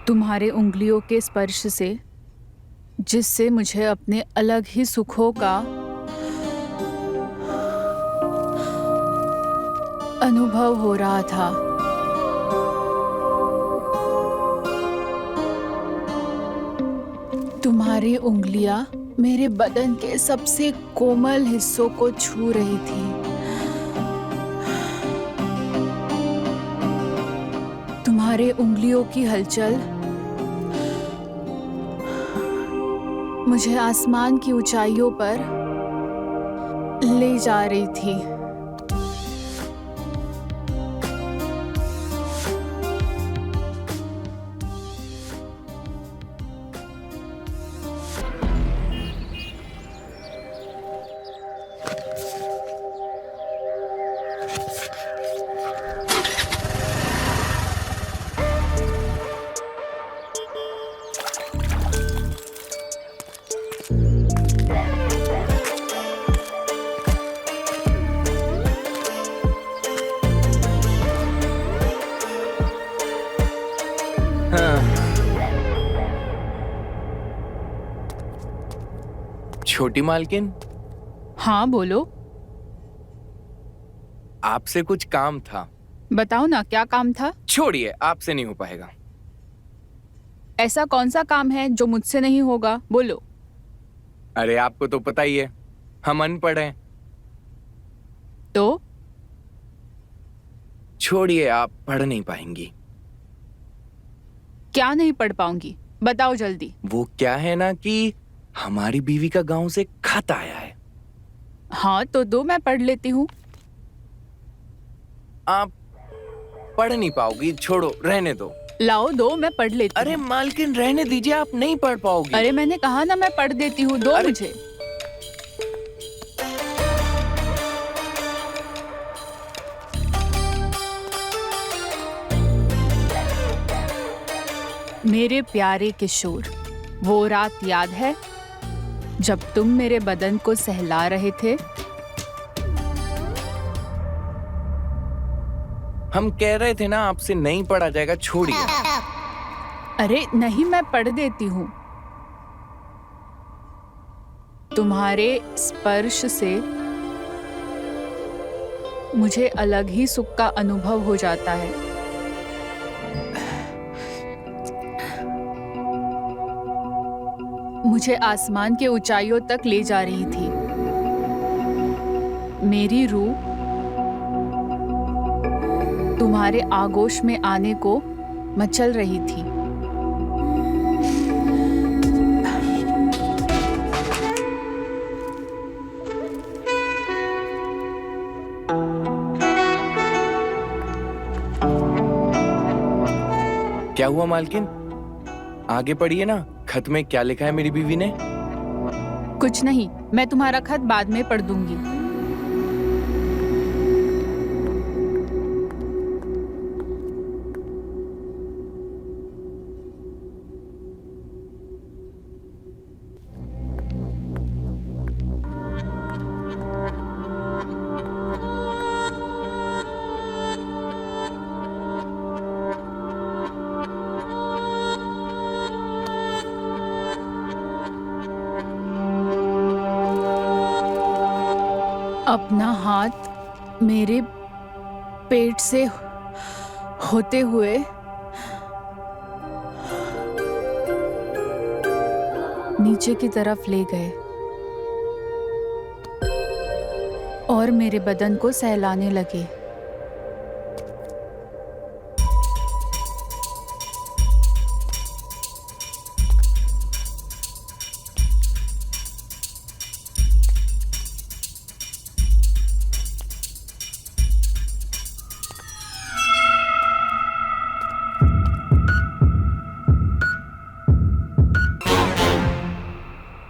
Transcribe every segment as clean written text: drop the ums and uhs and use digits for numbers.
तुम्हारे उंगलियों के स्पर्श से, जिससे मुझे अपने अलग ही सुखों का अनुभव हो रहा था। तुम्हारी उंगलियां मेरे बदन के सबसे कोमल हिस्सों को छू रही थी। तुम्हारे उंगलियों की हलचल मुझे आसमान की ऊंचाइयों पर ले जा रही थी। छोटी मालकिन, हाँ बोलो। आपसे कुछ काम था। बताओ ना, क्या काम था? छोड़िए, आपसे नहीं हो पाएगा। ऐसा कौन सा काम है जो मुझसे नहीं होगा? बोलो। अरे आपको तो पता ही है, हम अनपढ़ हैं। तो छोड़िए, आप पढ़ नहीं पाएंगी। क्या नहीं पढ़ पाऊंगी? बताओ जल्दी। वो क्या है ना कि हमारी बीवी का गांव से खत आया है। हाँ तो दो, मैं पढ़ लेती हूँ। आप पढ़ नहीं पाओगी, छोड़ो, रहने दो। लाओ, दो, मैं पढ़ लेती अरे हूँ। मालकिन, रहने दीजिए, आप नहीं पढ़ पाओगी। अरे मैंने कहा ना, मैं पढ़ देती हूँ, दो अरे मुझे। मेरे प्यारे किशोर, वो रात याद है जब तुम मेरे बदन को सहला रहे थे? हम कह रहे थे ना, आपसे नहीं पढ़ा जाएगा, छोड़िए। अरे नहीं, मैं पढ़ देती हूँ। तुम्हारे स्पर्श से मुझे अलग ही सुख का अनुभव हो जाता है। मुझे आसमान के ऊंचाइयों तक ले जा रही थी। मेरी रूह तुम्हारे आगोश में आने को मचल रही थी। क्या हुआ मालकिन? आगे पढ़िए ना, खत में क्या लिखा है मेरी बीवी ने? कुछ नहीं, मैं तुम्हारा खत बाद में पढ़ दूंगी। अपना हाथ मेरे पेट से होते हुए नीचे की तरफ ले गए और मेरे बदन को सहलाने लगे।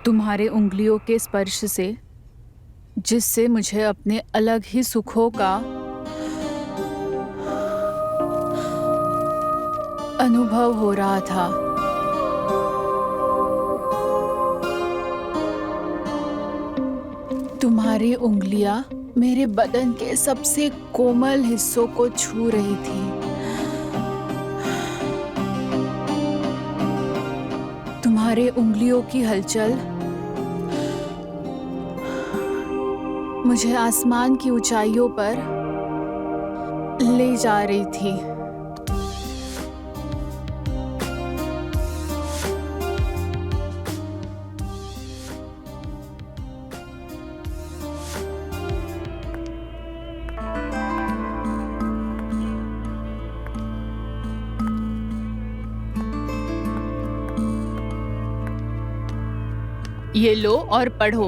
तुम्हारे उंगलियों के स्पर्श से, जिससे मुझे अपने अलग ही सुखों का अनुभव हो रहा था। तुम्हारी उंगलियां मेरे बदन के सबसे कोमल हिस्सों को छू रही थी। तुम्हारे उंगलियों की हलचल मुझे आसमान की ऊंचाइयों पर ले जा रही थी। ये लो और पढ़ो।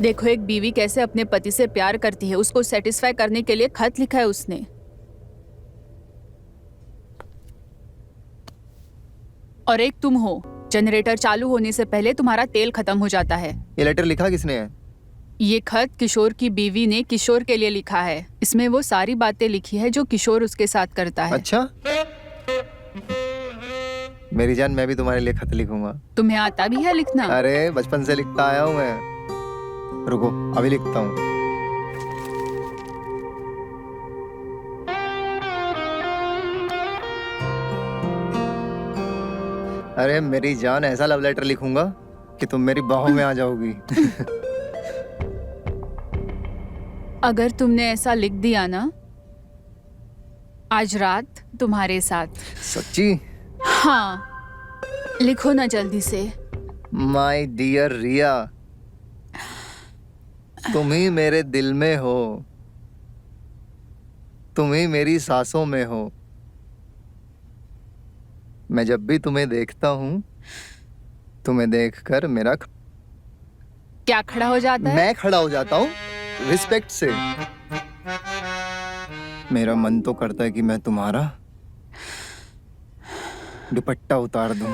देखो एक बीवी कैसे अपने पति से प्यार करती है, उसको सेटिस्फाई करने के लिए खत लिखा है उसने। और एक तुम हो, जनरेटर चालू होने से पहले तुम्हारा तेल खत्म हो जाता है। ये लेटर लिखा किसने है? ये खत किशोर की बीवी ने किशोर के लिए लिखा है। इसमें वो सारी बातें लिखी है जो किशोर उसके साथ करता है। अच्छा, मेरी जान, मैं भी तुम्हारे लिए खत लिखूंगा। तुम्हें आता भी है लिखना? अरे बचपन से लिखता आया हूँ मैं। रुको, अभी लिखता हूँ। अरे मेरी जान, ऐसा लव लेटर लिखूंगा कि तुम मेरी बाहों में आ जाओगी। अगर तुमने ऐसा लिख दिया ना, आज रात तुम्हारे साथ। सच्ची? हाँ, लिखो ना जल्दी से। माय डियर रिया, तुम ही मेरे दिल में हो, तुम ही मेरी सांसों में हो। मैं जब भी तुम्हें देखता हूँ, तुम्हें देखकर मेरा क्या खड़ा हो जाता है? मैं खड़ा हो जाता हूँ रिस्पेक्ट से। मेरा मन तो करता है कि मैं तुम्हारा दुपट्टा उतार दूं।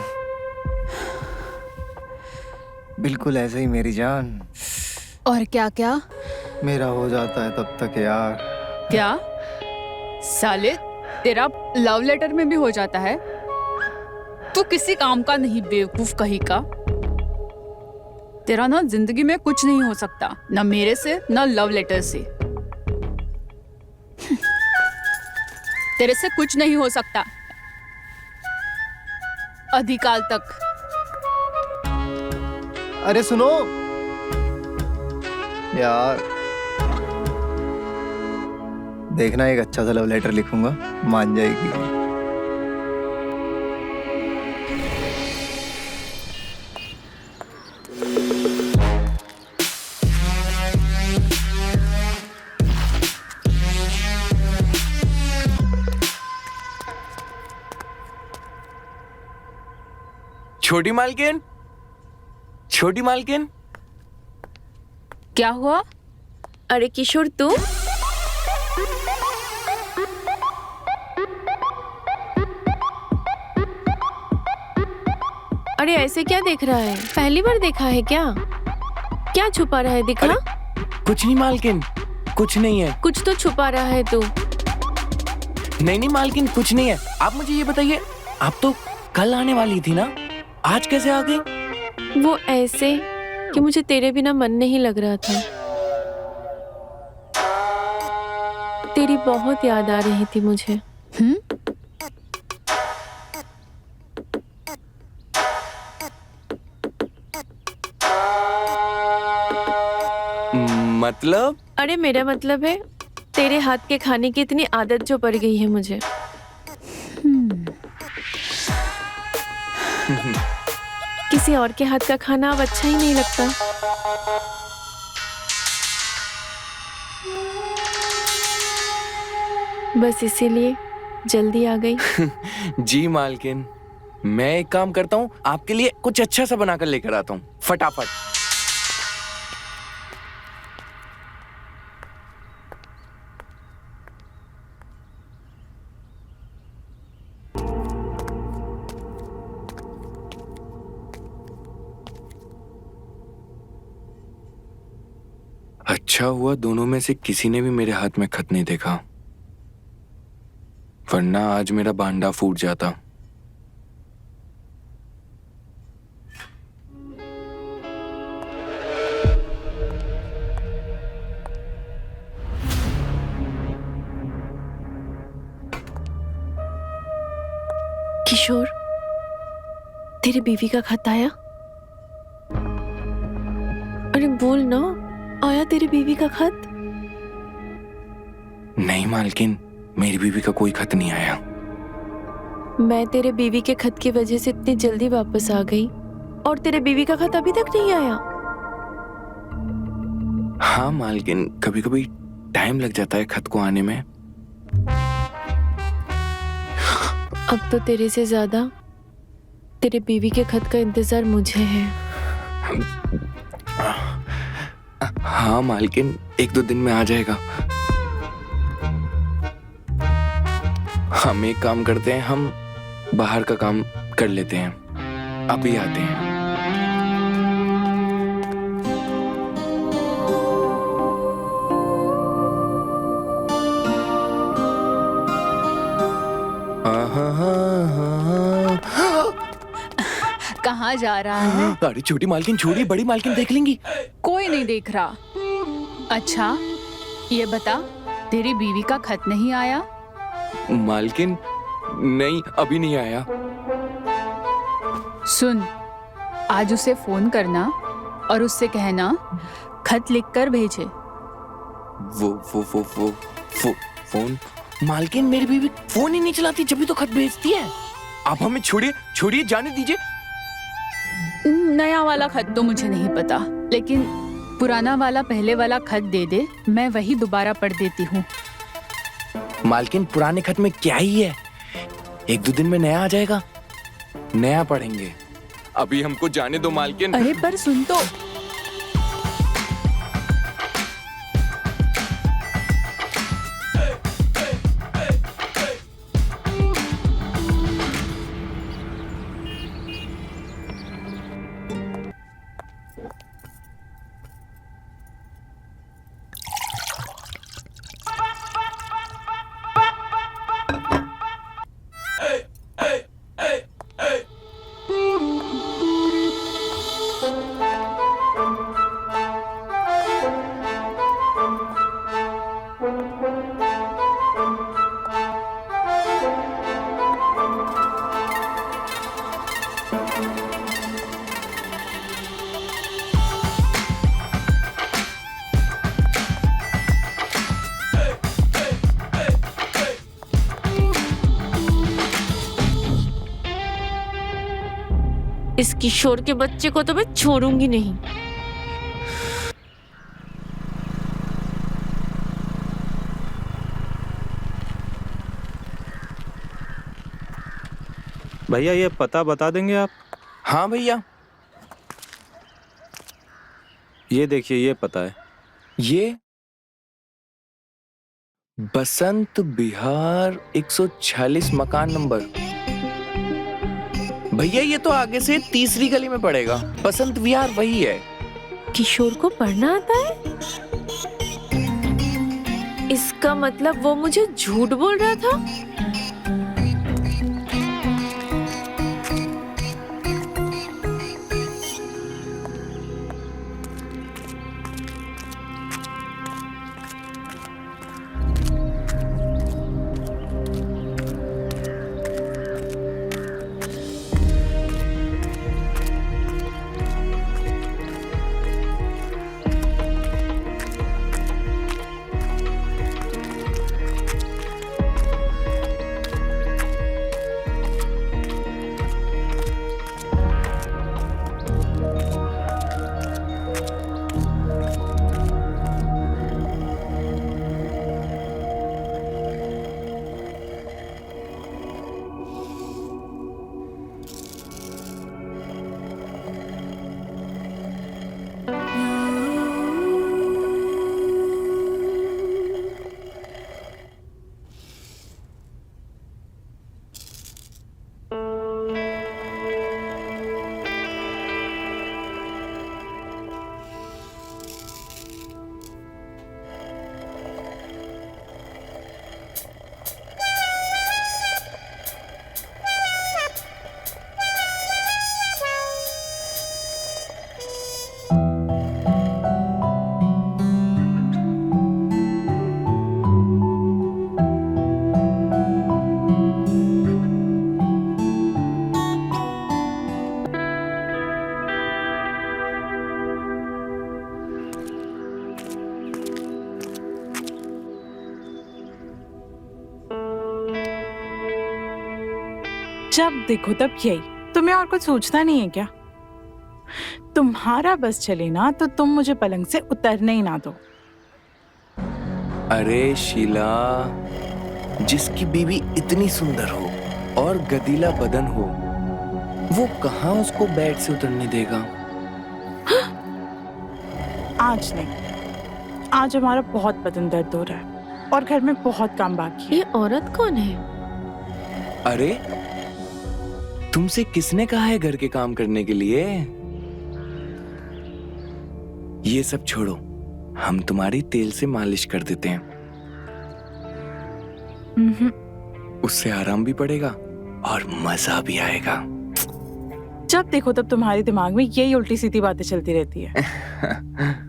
बिल्कुल ऐसे ही मेरी जान। और क्या क्या? मेरा हो जाता है तब तक यार। क्या साले, तेरा लव लेटर में भी हो जाता है? तू किसी काम का नहीं, बेवकूफ कहीं का। तेरा ना जिंदगी में कुछ नहीं हो सकता, ना मेरे से ना लव लेटर से। तेरे से कुछ नहीं हो सकता अधिकाल तक। अरे सुनो यार, देखना एक अच्छा सा लव लेटर लिखूंगा, मान जाएगी। छोटी मालकिन, छोटी मालकिन। क्या हुआ? अरे किशोर, तू? अरे ऐसे क्या देख रहा है? पहली बार देखा है क्या? क्या छुपा रहा है, दिखा। कुछ नहीं मालकिन, कुछ नहीं है। कुछ तो छुपा रहा है तू। नहीं नहीं मालकिन, कुछ नहीं है। आप मुझे ये बताइए, आप तो कल आने वाली थी ना, आज कैसे आ गई? वो ऐसे कि मुझे तेरे बिना मन नहीं लग रहा था। तेरी बहुत याद आ रही थी मुझे। मतलब? अरे मेरा मतलब है तेरे हाथ के खाने की इतनी आदत जो पड़ गई है मुझे। किसी और के हाथ का खाना अब अच्छा ही नहीं लगता। बस इसीलिए जल्दी आ गई। जी मालकिन, मैं एक काम करता हूँ, आपके लिए कुछ अच्छा सा बनाकर लेकर आता हूँ, फटाफट। अच्छा हुआ दोनों में से किसी ने भी मेरे हाथ में खत नहीं देखा, वरना आज मेरा भांडा फूट जाता। किशोर, तेरी बीवी का खत आया? अरे बोल ना, आया तेरी बीवी का खत? नहीं मालकिन, मेरी बीवी का कोई खत नहीं आया। मैं तेरे बीवी के खत की वजह से इतनी जल्दी वापस आ गई और तेरे बीवी का खत अभी तक नहीं आया। हाँ मालकिन, कभी कभी टाइम लग जाता है खत को आने में। अब तो तेरे से ज्यादा तेरे बीवी के खत का इंतजार मुझे है। हाँ मालकिन, 1-2 दिन में आ जाएगा। हम एक काम करते हैं, हम बाहर का काम कर लेते हैं, अभी आते हैं। कहाँ जा रहा है? अरे छोटी मालकिन छोड़ी, बड़ी मालकिन देख लेंगी। कोई नहीं देख रहा। अच्छा ये बता, तेरी बीवी का खत नहीं आया? मालकिन नहीं, अभी नहीं आया। सुन, आज उसे फोन करना और उससे कहना खत लिखकर भेजे। वो फोन? मालकिन मेरी बीवी फोन ही नहीं चलाती, जब भी तो खत भेजती है। आप हमें छोड़िए छोड़िए, जाने दीजिए। नया वाला खत तो मुझे नहीं पता, लेकिन पुराना वाला पहले वाला खत दे दे, मैं वही दोबारा पढ़ देती हूँ। मालकिन पुराने खत में क्या ही है, 1-2 दिन में नया आ जाएगा, नया पढ़ेंगे। अभी हमको जाने दो मालकिन। अरे पर सुन तो। इस किशोर के बच्चे को तो मैं छोड़ूंगी नहीं। भैया ये पता बता देंगे आप? हाँ भैया, ये देखिए, ये पता है। ये बसंत विहार 146 मकान नंबर। भैया ये तो आगे से तीसरी गली में पड़ेगा, बसंत विहार वही है। किशोर को पढ़ना आता है? इसका मतलब वो मुझे झूठ बोल रहा था। जब देखो तब यही, तुम्हें और कुछ सोचना नहीं है क्या? तुम्हारा बस चले ना तो तुम मुझे पलंग से उतरने ही ना दो। अरे शीला, जिसकी बीवी इतनी सुंदर हो और गदीला बदन हो, वो कहाँ उसको बेड से उतरने देगा? आज नहीं, आज हमारा बहुत बदन दर्द हो रहा है और घर में बहुत काम बाकी है। ये औरत कौन है? अरे तुमसे किसने कहा है घर के काम करने के लिए? ये सब छोड़ो, हम तुम्हारी तेल से मालिश कर देते हैं। उससे आराम भी पड़ेगा और मजा भी आएगा। जब देखो तब तुम्हारे दिमाग में यही उल्टी सीधी बातें चलती रहती है।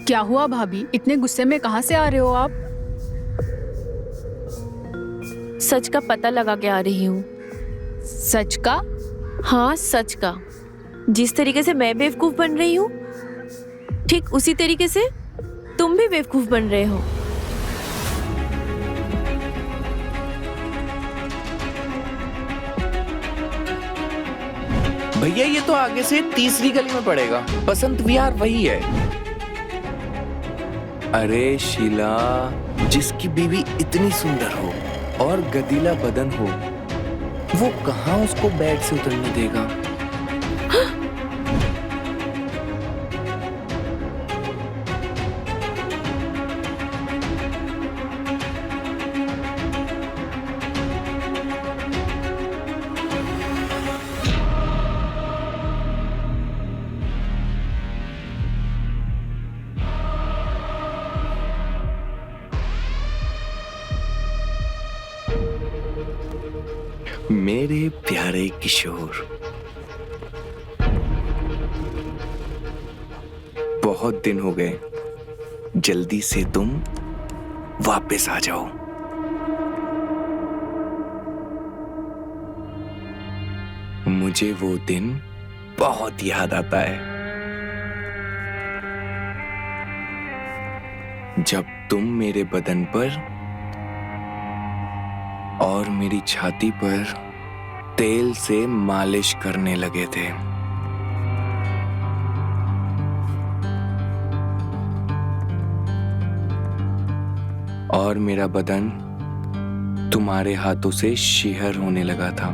क्या हुआ भाभी, इतने गुस्से में कहाँ से आ रहे हो आप? सच का पता लगा के आ रही हूँ। सच का? हाँ, सच का। जिस तरीके से मैं बेवकूफ बन रही हूँ, ठीक उसी तरीके से तुम भी बेवकूफ बन रहे हो। भैया ये तो आगे से तीसरी गली में पड़ेगा, बसंत विहार वही है। अरे शीला, जिसकी बीवी इतनी सुंदर हो और गदीला बदन हो, वो कहाँ उसको बेड से उतरने देगा? मेरे प्यारे किशोर, बहुत दिन हो गए, जल्दी से तुम वापस आ जाओ। मुझे वो दिन बहुत याद आता है जब तुम मेरे बदन पर और मेरी छाती पर तेल से मालिश करने लगे थे। और मेरा बदन तुम्हारे हाथों से शीहर होने लगा था।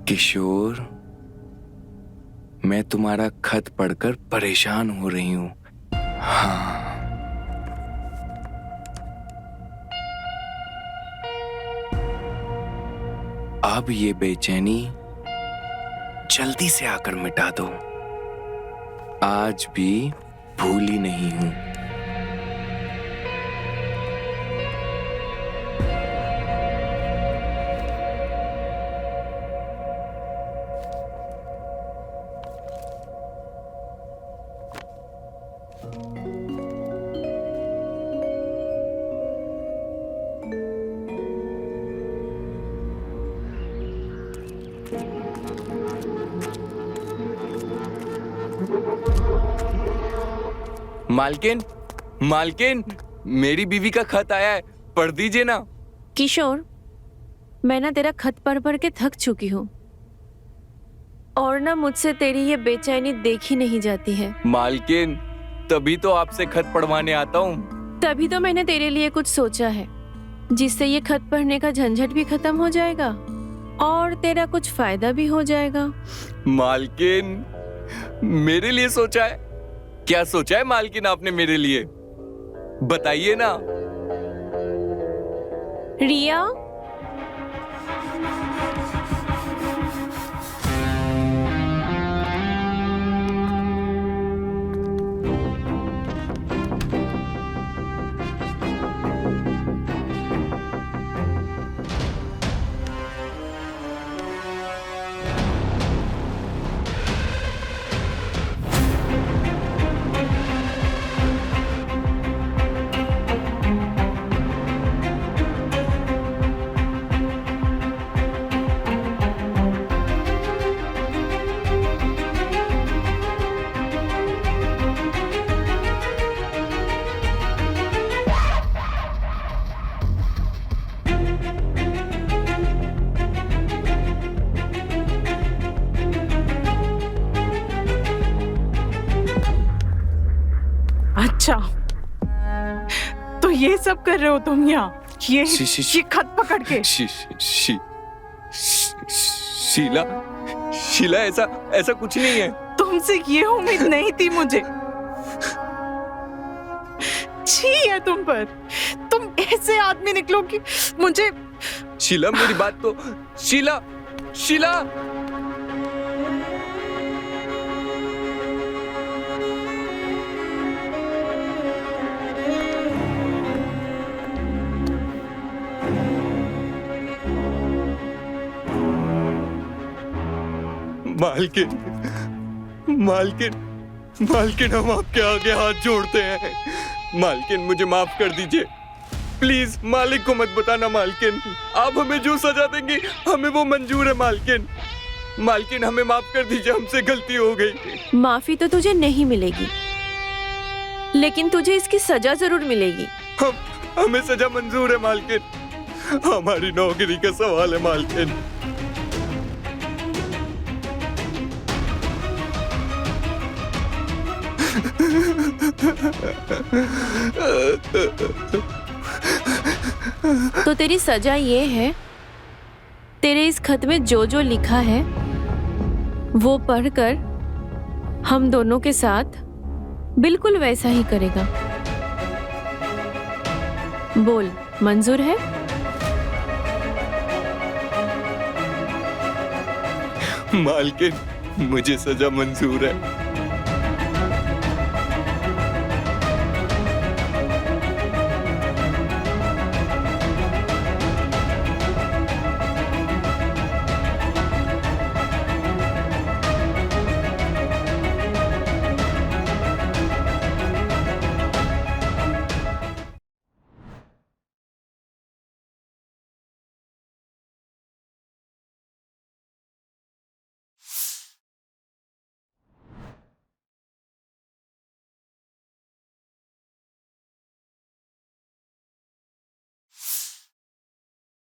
किशोर, मैं तुम्हारा खत पढ़कर परेशान हो रही हूं। हाँ, अब ये बेचैनी जल्दी से आकर मिटा दो। आज भी भूली नहीं हूं। मालकिन, मालकिन, मेरी बीवी का खत आया है, पढ़ दीजिए ना। किशोर, मैं ना तेरा खत पढ़ पढ़ के थक चुकी हूँ और ना मुझसे तेरी ये बेचैनी देखी नहीं जाती है। मालकिन, तभी तो आपसे खत पढ़वाने आता हूँ। तभी तो मैंने तेरे लिए कुछ सोचा है, जिससे ये खत पढ़ने का झंझट भी खत्म हो जाएगा और तेरा कुछ फायदा भी हो जाएगा। मालकिन, मेरे लिए सोचा है? क्या सोचा है मालकिन आपने मेरे लिए? बताइए ना। रिया, अच्छा, तो ये सब कर रहे हो तुम यहाँ? ये खत पकड़ के? शीला, ऐसा कुछ नहीं है। तुमसे ये उम्मीद नहीं थी मुझे। छी है तुम पर। तुम ऐसे आदमी निकलो कि मुझे। शीला, मेरी बात तो। शीला। मालकिन, हम आपके आगे हाथ जोड़ते हैं। मालकिन, मुझे माफ कर दीजिए। प्लीज मालिक को मत बताना मालकिन। आप हमें जो सजा देंगी हमें वो मंजूर है मालकिन, हमें माफ कर दीजिए, हमसे गलती हो गई। माफी तो तुझे नहीं मिलेगी, लेकिन तुझे इसकी सजा जरूर मिलेगी। हमें सजा मंजूर है मालकिन। हमारी नौकरी का सवाल है मालकिन। तो तेरी सजा ये है, तेरे इस खत में जो जो लिखा है वो पढ़कर हम दोनों के साथ बिल्कुल वैसा ही करेगा। बोल, मंजूर है? मालकिन, मुझे सजा मंजूर है।